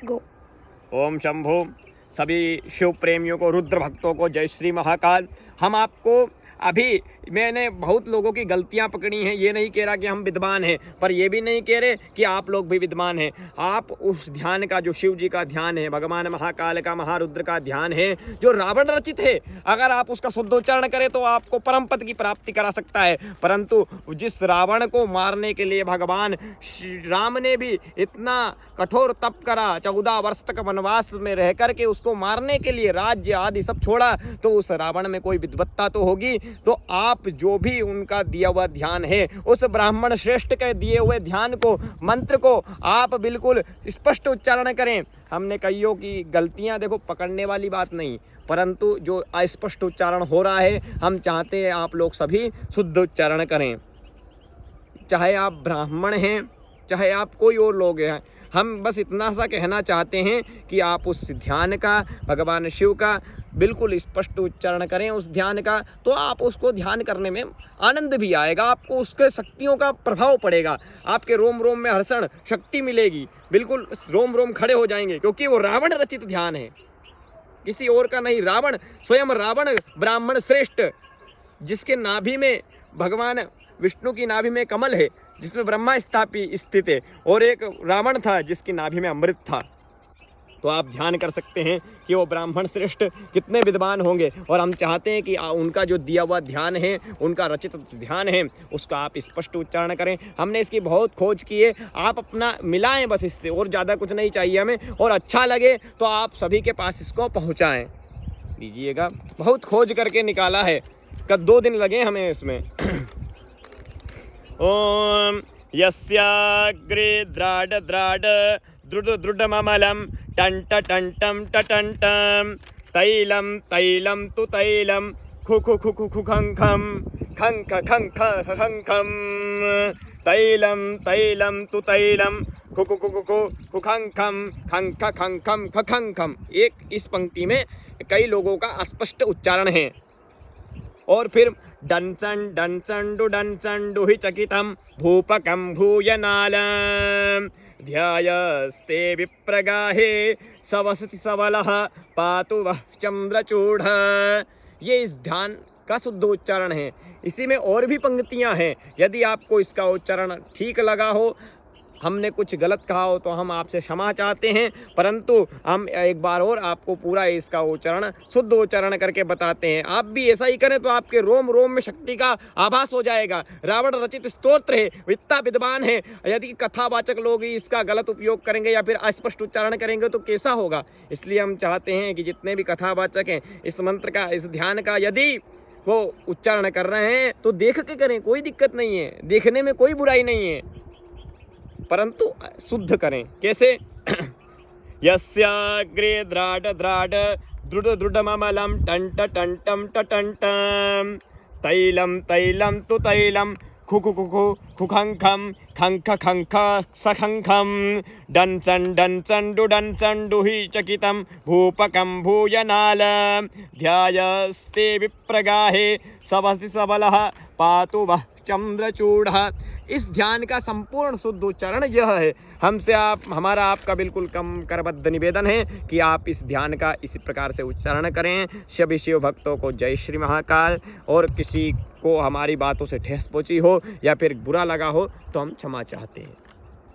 गो। ओम शंभु। सभी शिव प्रेमियों को, रुद्र भक्तों को जय श्री महाकाल। हम आपको अभी, मैंने बहुत लोगों की गलतियां पकड़ी हैं। ये नहीं कह रहा कि हम विद्वान हैं, पर ये भी नहीं कह रहे कि आप लोग भी विद्वान हैं। आप उस ध्यान का, जो शिव जी का ध्यान है, भगवान महाकाल का, महारुद्र का ध्यान है, जो रावण रचित है, अगर आप उसका शुद्धोच्चारण करें तो आपको परम पद की प्राप्ति करा सकता है। परंतु जिस रावण को मारने के लिए भगवान श्री राम ने भी इतना कठोर तप करा, 14 वर्ष तक वनवास में रह करके उसको मारने के लिए राज्य आदि सब छोड़ा, तो उस रावण में कोई विद्वत्ता तो होगी। तो आप जो भी उनका दिया हुआ ध्यान है, उस ब्राह्मण श्रेष्ठ के दिए हुए ध्यान को, मंत्र को आप बिल्कुल स्पष्ट उच्चारण करें। हमने कईयों की गलतियां, देखो पकड़ने वाली बात नहीं, परंतु जो अस्पष्ट उच्चारण हो रहा है, हम चाहते हैं आप लोग सभी शुद्ध उच्चारण करें। चाहे आप ब्राह्मण हैं, चाहे आप कोई और लोग हैं, हम बस इतना सा कहना चाहते हैं कि आप उस ध्यान का, भगवान शिव का बिल्कुल स्पष्ट उच्चारण करें उस ध्यान का, तो आप उसको ध्यान करने में आनंद भी आएगा, आपको उसके शक्तियों का प्रभाव पड़ेगा, आपके रोम रोम में हर्षण शक्ति मिलेगी, बिल्कुल रोम रोम खड़े हो जाएंगे, क्योंकि वो रावण रचित ध्यान है, किसी और का नहीं। रावण, स्वयं रावण ब्राह्मण श्रेष्ठ, जिसके नाभि में भगवान विष्णु की नाभि में कमल है, जिसमें ब्रह्मा स्थापी स्थित है, और एक रावण था जिसकी नाभि में अमृत था। तो आप ध्यान कर सकते हैं कि वो ब्राह्मण श्रेष्ठ कितने विद्वान होंगे। और हम चाहते हैं कि उनका जो दिया हुआ ध्यान है, उनका रचित ध्यान है, उसका आप स्पष्ट उच्चारण करें। हमने इसकी बहुत खोज की है, आप अपना मिलाएं बस इससे, और ज़्यादा कुछ नहीं चाहिए हमें। और अच्छा लगे तो आप सभी के पास इसको पहुँचाएँ दीजिएगा। बहुत खोज करके निकाला है, कब 2 दिन लगे हमें इसमें। ओम यस्याग्रे द्राड द्राड द्रुड द्रुडममलं टंट टंटम टटंटम तैलम तैलम तु तैलम खु खु खु खु खु खंखम खंख खंख खंखम तैलम तैलम तु तैलम खु खु खु खु खु खु खंखम खंख खंखम खंखम। एक इस पंक्ति में कई लोगों का अस्पष्ट उच्चारण है। और फिर डंसन डुहि चकितम भूपकम भूयनालम ध्यायस्ते विप्रगाहे सवसति सबलः पातु वः चंद्रचूढ़। ये इस ध्यान का शुद्ध उच्चारण है। इसी में और भी पंक्तियां हैं, यदि आपको इसका उच्चारण ठीक लगा हो, हमने कुछ गलत कहा हो तो हम आपसे क्षमा चाहते हैं, परंतु हम एक बार और आपको पूरा इसका उच्चारण, शुद्ध उच्चारण करके बताते हैं। आप भी ऐसा ही करें तो आपके रोम रोम में शक्ति का आभास हो जाएगा। रावण रचित स्तोत्र है, इतना विद्वान है, यदि कथावाचक लोग इसका गलत उपयोग करेंगे या फिर अस्पष्ट उच्चारण करेंगे तो कैसा होगा। इसलिए हम चाहते हैं कि जितने भी कथावाचक हैं, इस मंत्र का, इस ध्यान का यदि वो उच्चारण कर रहे हैं तो देख के करें, कोई दिक्कत नहीं है, देखने में कोई बुराई नहीं है, परंतु शुद्ध करें। कैसे? यस्याग्रे द्राड द्राड द्रुड द्रुडममलं टंट टंटम टटंटम तैलम तैलम तु तैलम खु खु खु खु खु खंखम खंख खंख सखंखम डंसन डुहि चकितम भूपकम भूयनाल ध्यायस्ते विप्रगाहे सवसति सबलः पातु वः चंद्रचूढ़। इस ध्यान का संपूर्ण शुद्ध उच्चारण यह है। हमसे हमारा आपका बिल्कुल कम करबद्ध निवेदन है कि आप इस ध्यान का इसी प्रकार से उच्चारण करें। सभी शिव भक्तों को जय श्री महाकाल। और किसी को हमारी बातों से ठेस पहुंची हो या फिर बुरा लगा हो तो हम क्षमा चाहते हैं।